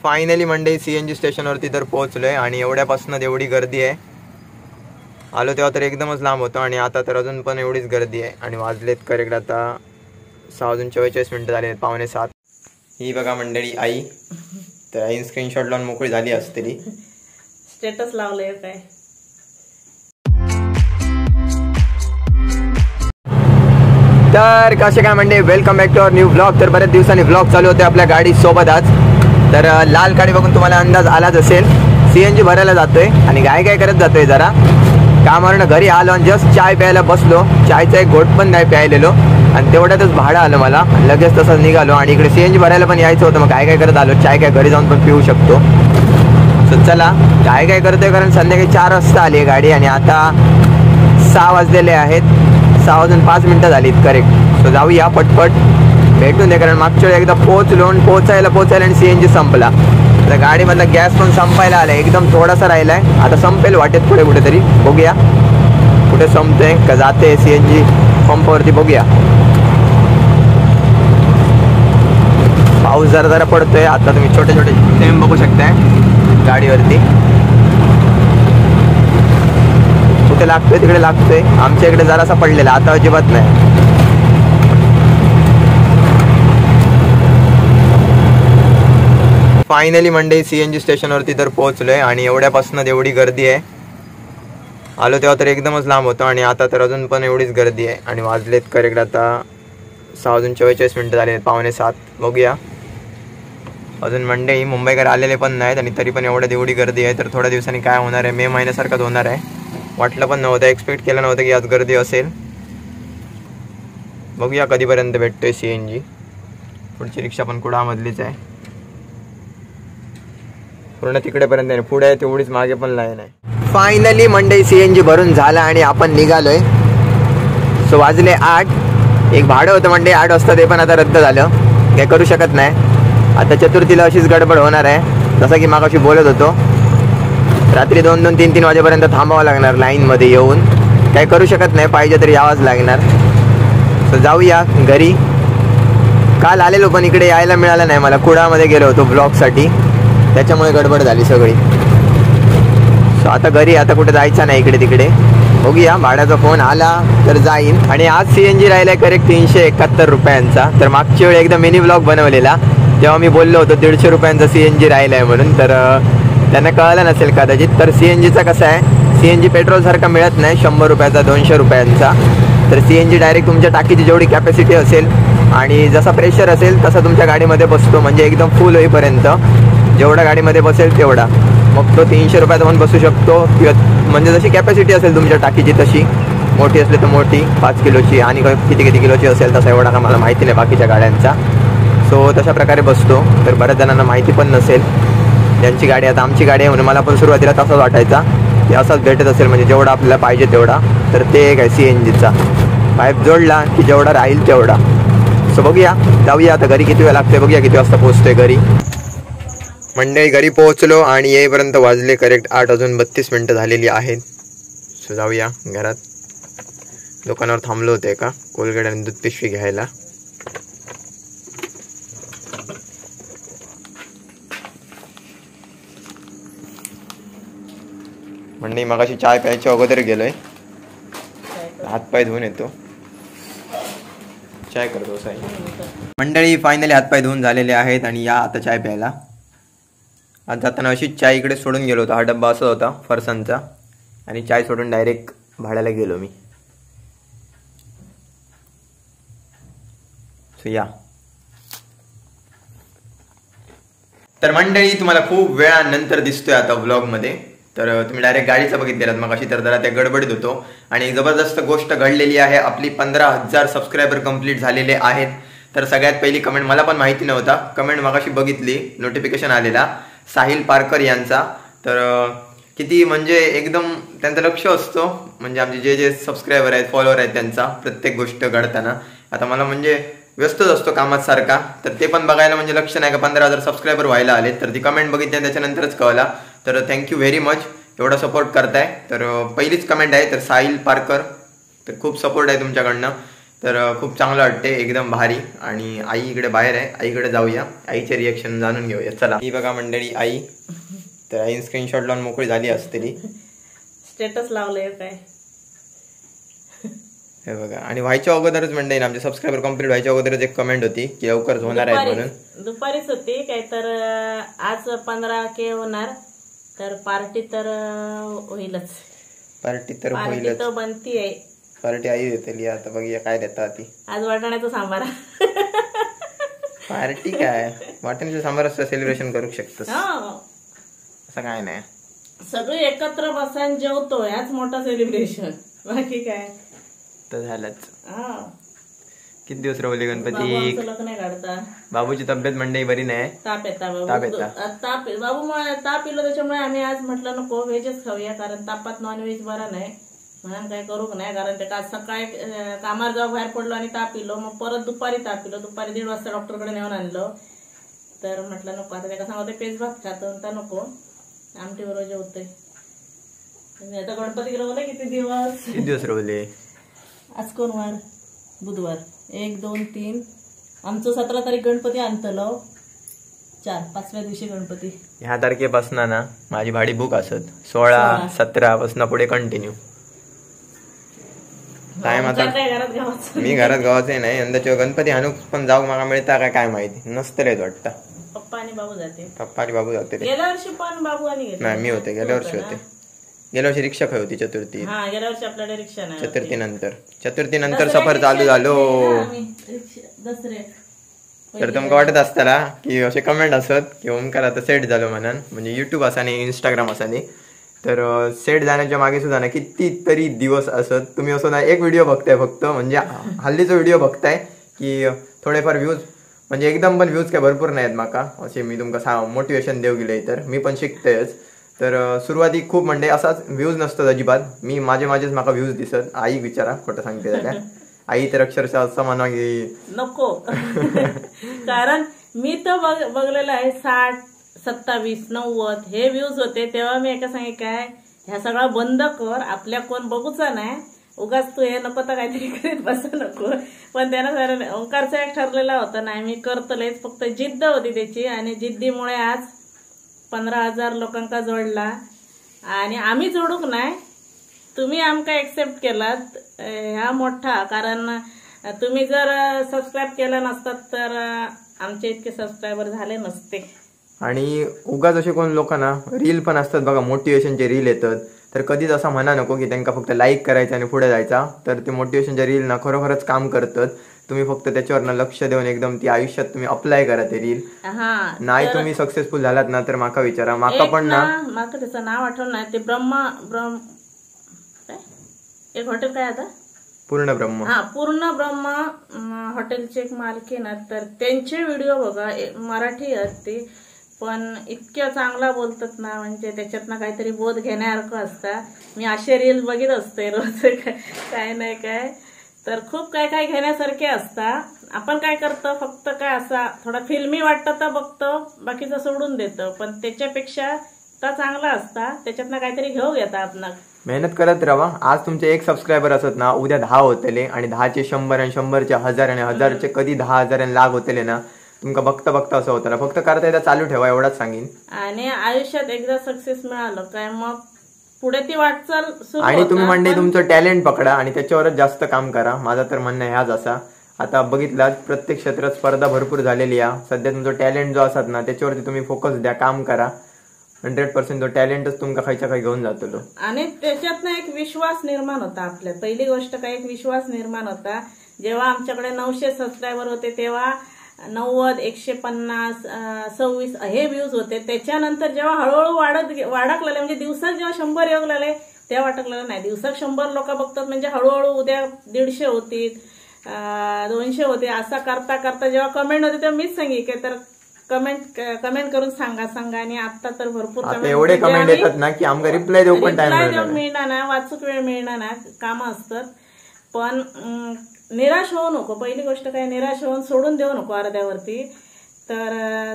Finally मंडई CNG स्टेशनवरती तर पोहोचलोय आणि एवढ्यापासून एवढी गर्दी आहे. आलो तेव्हा तर एकदमच लांब होतो आणि आता तर अजून पण एवढीच गर्दी आहे आणि वाजलेत करेक्ट आता 6:44 झाले, 6:45. ही बघा मंडळी आई, तर आई स्क्रीनशॉट लावून मोकळी झाली असतली. स्टेटस लावलंय काय. तर कसे काय म्हणजे welcome back to our new blog. तर बऱ्याच दिवसांनी ब्लॉग चालू होते आपल्या गाडी सोबत आज. तर लाल गाडी बघून तुम्हाला अंदाज आलाच असेल. CNG भरायला जातोय आणि काय करत जातोय जरा कामावरनं घरी आलो आणि जस्ट चाय प्यायला बसलो. चायचा एक घोट पण नाही प्यायलेलो आणि तेवढ्यातच भाडं आलं मला. लगेच तसंच निघालो आणि इकडे CNG भरायला पण यायचं होतं. मग काय करत आलो. चाय काय घरी जाऊन पण पिऊ शकतो. सो चला काय करतोय, कारण संध्याकाळी 4 वाजता आली आहे गाडी आणि आता 6 वाजलेले आहेत. 6:05 झालीत करेक्ट. सो जाऊया पटपट भेटून दे, कारण मागच्या वेळी एकदा पोहोचायला आणि CNG संपला. तर गाडीमधला गॅस पण संपायला आला, एकदम थोडासा राहिलाय. आता संपेल वाटेत पुढे कुठेतरी, बघूया कुठे संपतोय का जाते CNG पंपावरती, बघूया. पाऊस जरा पडतोय आता, तुम्ही छोटे थेंब बघू शकताय गाडीवरती. कुठे लागतोय तिकडे लागतोय. आमच्या इकडे जरासा पडलेला, आता अजिबात नाही. फायनली मंडई CNG स्टेशनवरती तर पोहोचलोय आणि एवढ्यापासून एवढी गर्दी आहे. आलो तेव्हा तर एकदमच लांब होतो आणि आता तर अजून पण एवढीच गर्दी आहे आणि वाजलेत करेक्ट आता 6:44 झाले, 6:45. बघूया. अजून मंडई मुंबईकर आलेले पण नाहीत आणि तरी पण एवढी गर्दी आहे. तर थोड्या दिवसांनी काय होणार आहे, मे महिन्यासारखंच होणार आहे. वाटलं पण नव्हतं, एक्सपेक्ट केलं नव्हतं की आज गर्दी असेल. बघूया कधीपर्यंत भेटतोय CNG. पुढची रिक्षा पण कुडामधलीच आहे, पूर्ण तिकडेपर्यंत आहे. पुढे आहे तेवढीच, मागे पण लाईन आहे. फायनली मंडई CNG भरून झाला आणि आपण निघालोय. सो वाजले 8. एक भाडं होतं मंडई 8 वाजता, ते पण आता रद्द झालं. काय करू शकत नाही. आता चतुर्थीला अशीच गडबड होणार आहे. जसं की मागाशी बोलत होतो, रात्री 2-2, 3-3 वाजेपर्यंत थांबावं लागणार लाईनमध्ये येऊन. काय करू शकत नाही, पाहिजे तरी यावंच लागणार. सो जाऊया घरी. काल आलेलो पण इकडे यायला मिळालं नाही मला, कुडामध्ये गेलो होतो ब्लॉगसाठी, त्याच्यामुळे गडबड झाली सगळी. सो आता घरी, आता कुठे जायचं नाही इकडे तिकडे. बघूया, भाड्याचा फोन आला तर जाईन. आणि आज CNG राहिलाय करेक्ट 371 रुपयांचा. तर मागच्या वेळी एकदा मिनी ब्लॉग बनवलेला तेव्हा मी बोललो होतो 150 रुपयांचा CNG राहिलाय म्हणून. तर त्यांना कळलं नसेल कदाचित. तर CNGचा कसा आहे, CNG पेट्रोलसारखा मिळत नाही 100 रुपयाचा 200 रुपयांचा. तर CNG डायरेक्ट तुमच्या टाकीची जेवढी कॅपॅसिटी असेल आणि जसा प्रेशर असेल तसा तुमच्या गाडीमध्ये बसतो. म्हणजे एकदम फुल होईपर्यंत जेवढा गाडीमध्ये बसेल तेवढा, मग तो 300 रुपयाचा पण बसू शकतो. किंवा म्हणजे जशी कॅपॅसिटी असेल तुमच्या टाकीची तशी, मोठी असली तर मोठी 5 किलोची आणि किती किलोची असेल तसा एवढा का मला माहिती नाही बाकीच्या गाड्यांचा. सो तशा प्रकारे बसतो. तर बऱ्याच जणांना माहिती पण नसेल ज्यांची गाडी. आता आमची गाडी आहे म्हणून मला पण सुरुवातीला तसाच वाटायचा की असाच भेटत असेल, म्हणजे जेवढा आपल्याला पाहिजे तेवढा. तर ते एक आहे CNGचा पाईप जोडला की जेवढा राहील तेवढा. सो बघूया, जाऊया आता घरी. किती वेळ लागते बघूया, किती वाजता पोहोचतोय घरी. मंडळी घरी पोहोचलो आणि येईपर्यंत वाजले करेक्ट 8:32 झालेली आहेत. सो जाऊया घरात. दुकानावर थांबलो होते का कोलगेट आणि दूध पिशवी घ्यायला. मंडळी मगाशी चाय प्यायच्या अगोदर गेलोय, हातपाय धुवून येतो. चाय करतो साई. मंडळी फायनली हातपाय धुवून झालेले आहेत आणि या आता चाय प्यायला. आज जाताना अशीच चाय इकडे सोडून गेलो होतो. हा डब्बा असा होता फरसांचा आणि चाय सोडून डायरेक्ट भाड्याला गेलो मी. सो या. तर मंडळी तुम्हाला खूप वेळानंतर दिसतोय आता व्लॉगमध्ये. तर तुम्ही डायरेक्ट गाडीचं बघितलेलं मग अशी, तर जरा त्या गडबडीत होतो. आणि जबरदस्त गोष्ट घडलेली आहे, आपली 15,000 सबस्क्रायबर कंप्लीट झालेले आहेत. तर सगळ्यात पहिली कमेंट, मला पण माहिती नव्हता, कमेंट मगाशी बघितली, नोटिफिकेशन आलेला साहिल पारकर यांचा. तर किती म्हणजे एकदम त्यांचं लक्ष असतो, म्हणजे आमचे जे सबस्क्रायबर आहेत, फॉलोअर आहेत, त्यांचा प्रत्येक गोष्ट घडताना. आता मला म्हणजे व्यस्तच असतो कामात सारखा, तर ते पण बघायला म्हणजे लक्ष नाही का 15,000 सबस्क्रायबर व्हायला आले. तर ती कमेंट बघितली त्याच्यानंतरच कळला. तर थँक्यू व्हेरी मच, एवढा सपोर्ट करताय. तर पहिलीच कमेंट आहे, तर साहिल पारकर, तर खूप सपोर्ट आहे तुमच्याकडनं. तर खूप चांगलं वाटते, एकदम भारी. आणि आई इकडे बाहेर आहे, आईकडे जाऊया, आईचे रिएक्शन जाणून घेऊया. चला. ही बघा मंडळी आई. तर आई स्क्रीनशॉट लावून मोकळी झाली असतेली. स्टेटस लावलंय काय हे बघा. आणि व्हायच्या अगोदरच मंडळी आमचे सबस्क्रायबर कम्प्लीट व्हायच्या अगोदरच एक कमेंट होती की लवकरच होणार आहे म्हणून. दुपारीच होती काय तर आज 15K होणार, तर पार्टी तर होईलच. पार्टी तर पार्टी होईलच. तर बनती आहे. पार्टी आई देतली. आता बघूया काय देता ती. आज वाटाण्याचं सांबार. पार्टी काय वाटाण्याचं सांबार सेलिब्रेशन करू शकतोस, असं काय नाही. सगळे एकत्र बसायला जेवतो, याच मोठा सेलिब्रेशन. बाकी काय तर झालंच. हा. किती दिवस रवले गणपती. लग्न नाही काढता. बाबूची तब्येत मंडई बरी नाही. ताप येता ताप येता. बाबू ताप येलो, त्याच्यामुळे आम्ही आज म्हटलं नको व्हेजच खाऊया, कारण तापात नॉनव्हेज बरा नाही म्हणून काय करू नाही. कारण ते काल सकाळी कामावर जेव्हा बाहेर पडलो आणि ताप येलो, मग परत दुपारी ताप येलो. दुपारी 1:30 वाजता डॉक्टरकडे नेऊन आणलं. तर म्हटलं नको, आता त्याला सांगते पेज भात खातो, तर नको आमटी बरोबर जेवतोय. आता गणपती रवले किती दिवस रवले. आज कोण वार? बुधवार. 1, 2, 3. आमचं 17 तारीख गणपती आणतलो. 4, 5व्या दिवशी गणपती. ह्या तारखेपासून ना माझी भाडी बुक असत. 16, 17 पासून पुढे कंटिन्यू टाइम. आता मी घरात गावाचे नाही. यंदाच्या गणपती आणू पण जाऊ मला मिळता काय माहिती नसतलेच वाटतं. पप्पा आणि बाबू जाते. पप्पा आणि बाबू जाते. गेल्या वर्षी पण बाबू आणि नाही मी होते. गेल्या वर्षी होते. गेल्या वर्षी रिक्षा खाई होती चतुर्थी. गेल्या वर्षी आपल्याकडे रिक्षा नाही. चतुर्थी नंतर सफर चालू झालो. दसरे तर तुमका वाटत असताना की असे कमेंट असत की ओमकार आता सेट झालो म्हणून, म्हणजे युट्यूब असाने इंस्टाग्राम असाने. तर सेट जाण्याच्या मागे सुद्धा ना कितीतरी दिवस असत. तुम्ही असं ना एक व्हिडिओ बघताय फक्त, म्हणजे हल्लीचा व्हिडिओ बघताय की थोडेफार व्ह्यूज, म्हणजे एकदम पण व्ह्यूज काय भरपूर नाहीत माका. असे मी तुमका मोटिवेशन देऊ गेले, तर मी पण शिकतेच. तर सुरुवाती खूप म्हणजे असाच व्ह्यूज नसतात अजिबात. मी माझेच माका व्ह्यूज दिसत. आई विचारा खोटं सांगते झाल्या. आई तर अक्षरशः असं म्हणा की नको. कारण मी तर बघलेलं आहे 60, 27, 90 हे व्ह्यूज होते. तेव्हा मी एका सांगे काय ह्या सगळा बंद कर, आपल्या कोण बघूचा नाही, उगाच तू हे नको तर काहीतरी करीत बसा नको. पण त्यानं ओंकारचा एक ठरलेला होता, नाही मी करतलेच. फक्त जिद्द होती त्याची, आणि जिद्दीमुळे आज 15,000 लोकांका जोडला. आणि आम्ही जोडूक नाही, तुम्ही आमका एक्सेप्ट केलात ह्या मोठा. कारण तुम्ही जर सबस्क्राईब केला नसतात तर आमचे इतके सबस्क्रायबर झाले नसते. आणि उगाच असे कोण लोकांना रील पण असतात बघा, मोटिवेशनचे रील येतात. तर कधीच असं म्हणा नको की त्यांना फक्त लाईक करायचं आणि पुढे जायचा. तर ते मोटिवेशनच्या रील ना खरोखरच काम करतात. तुम्ही फक्त त्याच्यावर लक्ष देऊन एकदम ती आयुष्यात तुम्ही अप्लाय करा ते रील. नाही तुम्ही सक्सेसफुल झालात ना तर माका विचारा. माका पण ना माका त्याचं नाव आठवण नाही. ते ब्रह्म एक हॉटेल काय आता पूर्ण ब्रह्म. पूर्ण ब्रह्म हॉटेलचे एक मालकीण आहेत. तर त्यांचे व्हिडिओ बघा, मराठी आहेत ते, पण इतक्या चांगला बोलतात ना, म्हणजे त्याच्यातनं काहीतरी बोध घेण्यासारखं असतं. मी असे रील बघित असते रोज, काय नाही काय. तर खूप काय काय घेण्यासारखे असतात. आपण काय करतो, फक्त काय असा थोडा फिल्मी वाटतं तर बघतो, बाकीचं सोडून देतो. पण त्याच्यापेक्षा तर चांगला असता, त्याच्यातनं काहीतरी घेऊ घेता आपण. मेहनत करत राहा. आज तुमचे 1 सबस्क्रायबर असत ना, उद्या 10 होतले, आणि 10चे 100 आणि 100चे 1000 आणि 1000चे कधी 10,000 आणि लाख होतले ना. तुमका बघता बघता असं होतं ना. फक्त करता येता चालू ठेवा, एवढाच सांगेन. आणि आयुष्यात एकदा सक्सेस मिळालं काय मग पुढे ती वाटचाल सुरू. आणि तुम्ही म्हणजे तुमचं टॅलेंट पकडा आणि त्याच्यावरच जास्त काम करा. माझा तर म्हणणं ह्याच असा. आता बघितलात प्रत्येक क्षेत्रात स्पर्धा भरपूर झालेली आहे. सध्या तुमचं टॅलेंट जो असतात ना त्याच्यावरती तुम्ही फोकस द्या, काम करा. 100% तो टॅलेंटच तुमका खायच्या काही घेऊन जातो. आणि त्याच्यातनं एक विश्वास निर्माण होता आपल्यात. पहिली गोष्ट काय, एक विश्वास निर्माण होता. जेव्हा आमच्याकडे 900 सबस्क्रायबर होते तेव्हा 90, 150, 26 हे व्ह्यूज होते. त्याच्यानंतर जेव्हा हळूहळू वाढत लागले, म्हणजे दिवसात जेव्हा 100 येऊ लागले तेव्हा वाटत लागलं नाही दिवसात 100 लोक बघतात, म्हणजे हळूहळू उद्या 150 होतील, 200 होते. असा करता करता जेव्हा कमेंट होते तेव्हा मीच सांगी की तर कमेंट करून सांगा. आणि आता तर भरपूर एवढे कमेंट येतात ना की आमका रिप्लाय देऊ पण टाइम मिळणार ना, वाचूक वेळ मिळणार ना, कामं असतात. पण निराश होऊ नको. पहिली गोष्ट काय, निराश होऊन सोडून देऊ नको अर्ध्यावरती. तर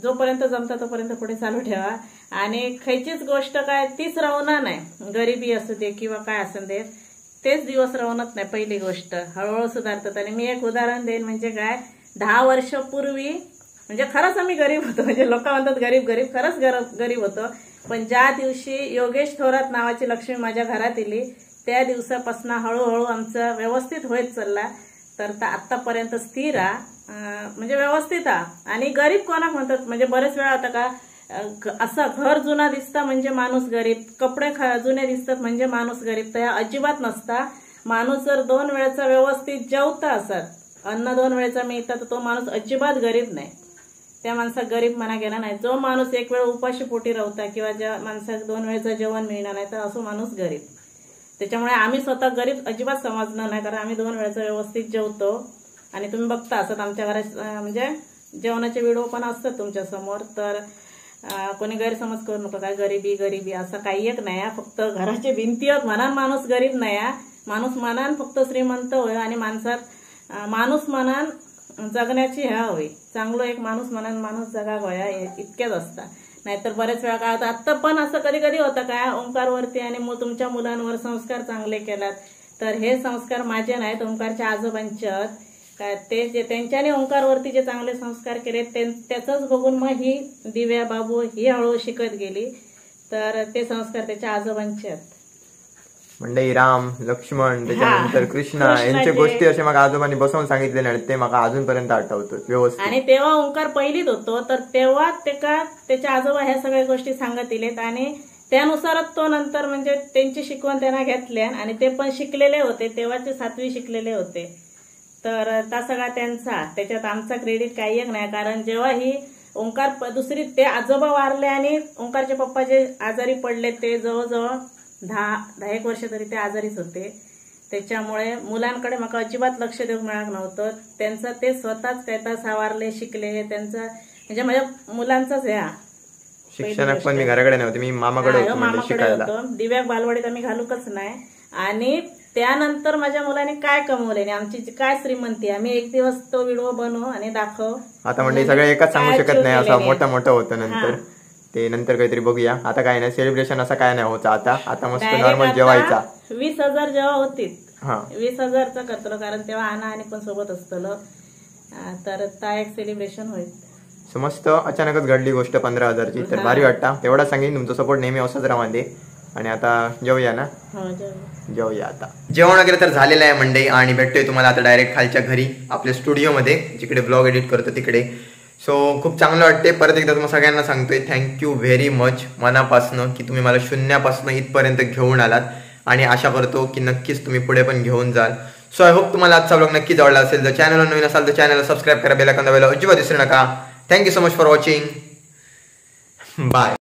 जोपर्यंत जमता तोपर्यंत पुढे चालू ठेवा. आणि खायचीच गोष्ट काय तीच राहणार नाही, गरिबी असू दे किंवा काय असू दे, तेच दिवस राहणच नाही. पहिली गोष्ट हळूहळू सुधारतात. आणि मी एक उदाहरण देईन, म्हणजे काय, 10 वर्षापूर्वी म्हणजे खरंच आम्ही गरीब होतो. म्हणजे लोक म्हणतात गरीब गरीब, खरंच गरीब होतो. पण ज्या दिवशी योगेश थोरात नावाची लक्ष्मी माझ्या घरात येली, त्या दिवसापासून हळूहळू आमचं व्यवस्थित होत चालला. तर आतापर्यंत स्थिर म्हणजे व्यवस्थित आणि गरीब कोणाक म्हणतात, म्हणजे बरेच वेळा होता का असं घर जुना दिसता म्हणजे माणूस गरीब, कपडे जुने दिसतात म्हणजे माणूस गरीब. तर अजिबात नसता. माणूस जर 2 वेळेचा व्यवस्थित जेवता असत, अन्न 2 वेळेचा मिळतं, तर तो माणूस अजिबात गरीब नाही. त्या माणसाक गरीब म्हणा गेला नाही. जो माणूस एक वेळ उपाशी पोटी राहता किंवा ज्या माणसाक 2 वेळेचं जेवण मिळणार नाही, तर असो माणूस गरीब. त्याच्यामुळे आम्ही स्वतः गरीब अजिबात समजणार नाही, कारण आम्ही 2 वेळेचं व्यवस्थित जेवतो. आणि तुम्ही बघता असत आमच्या घरात म्हणजे जेवणाचे व्हिडिओ पण असतात तुमच्या समोर. तर कोणी गैरसमज करू नका, काय गरिबी गरिबी असं काही एक नाही. फक्त घराचे भिंती आहेत म्हणून माणूस गरीब नाही. माणूस मनान फक्त श्रीमंत होय आणि माणूस मनान जगण्याची ह्या होई. चांगलो एक माणूस मनान माणूस जगाक होया, इतक्याच असतात. नाहीतर बरेच वेळा काय होतं, आत्ता पण असं कधी कधी होतं काय, ओंकारवरती आणि तुमच्या मुलांवर संस्कार चांगले केलात, तर हे संस्कार माझे नाहीत, ओंकारच्या आजोबांचे आहेत. काय ते जे त्यांच्याने ओंकारवरती जे चांगले संस्कार केले त्याचंच बघून मग ही दिव्या बाबू ही हळूहळू शिकत गेली. तर ते संस्कार त्याच्या आजोबांचे आहेत. म्हणजे राम लक्ष्मण त्याच्यानंतर कृष्णा यांच्या गोष्टी असे मग आजोबांनी बसवून सांगितले नाही, ते मला अजूनपर्यंत आठवतात व्यवस्थित. आणि तेव्हा ओंकार पहिलीत होतो, तर तेव्हा त्याच्या आजोबा ह्या सगळ्या गोष्टी सांगत दिलेत. आणि त्यानुसारच तो नंतर म्हणजे त्यांची शिकवण त्यांना घेतल्या. आणि ते पण शिकलेले होते, तेव्हाचे 7वी शिकलेले होते. तर त्या सगळा त्यांचा, त्याच्यात आमचा क्रेडिट काही एक नाही. कारण जेव्हा ही ओंकार दुसरी ते आजोबा वारले आणि ओंकारचे पप्पा जे आजारी पडले, ते जवळजवळ 10-11 वर्ष तरी ते आजारीच होते. त्याच्यामुळे मुलांकडे मला अजिबात लक्ष देऊ मिळत नव्हतं. त्यांचं ते स्वतःच काय तर सावारले, शिकले. त्यांचं म्हणजे माझ्या मुलांचाच ह्या शिक्षणात पण मी घराकडे नव्हते, मी मामाकडे होतो. दिव्याक बालवाडीत आम्ही घालूकच नाही. आणि त्यानंतर माझ्या मुलाने काय कमवले आणि आमची काय श्रीमंती, आम्ही एक दिवस तो व्हिडिओ बनवू आणि दाखव. आता म्हणजे सगळे एकाच सांगू शकत नाही, असं मोठं होतं नंतर. ते नंतर काहीतरी बघूया. आता काय नाही, सेलिब्रेशन असं काय नाही होतं. आता मस्त नॉर्मल जेवायचा. 20,000 जेव्हा होती 20,000चा करतो, कारण तेव्हा आणि पण सोबत असतं. तर त्या एक सेलिब्रेशन होईल. मस्त अचानकच घडली गोष्ट 15,000ची. तर भारी वाटतं. तेवढा सांगेन, तुमचा सपोर्ट नेहमी असंच राहा दे. आणि आता जेवूया ना. जेवूया आता. जेवण वगैरे तर झालेलं आहे मंडळी, आणि भेटतोय तुम्हाला आता डायरेक्ट खालच्या घरी आपल्या स्टुडिओमध्ये, जिकडे ब्लॉग एडिट करतो तिकडे. सो खूप चांगलं वाटते. परत एकदा तुम्हाला सगळ्यांना सांगतोय थँक्यू व्हेरी मच मनापासनं, की तुम्ही मला शून्यापासून इथपर्यंत घेऊन आलात. आणि आशा करतो की नक्कीच तुम्ही पुढे पण घेऊन जाल. सो आय होप तुम्हाला आजचा ब्लॉग नक्कीच आवडला असेल. जर चॅनलवर नवीन असाल तर चॅनलला सबस्क्राईब करा, बेल आयकॉन दाबायला अजिबात विसरू नका. Thank you so much for watching. Bye.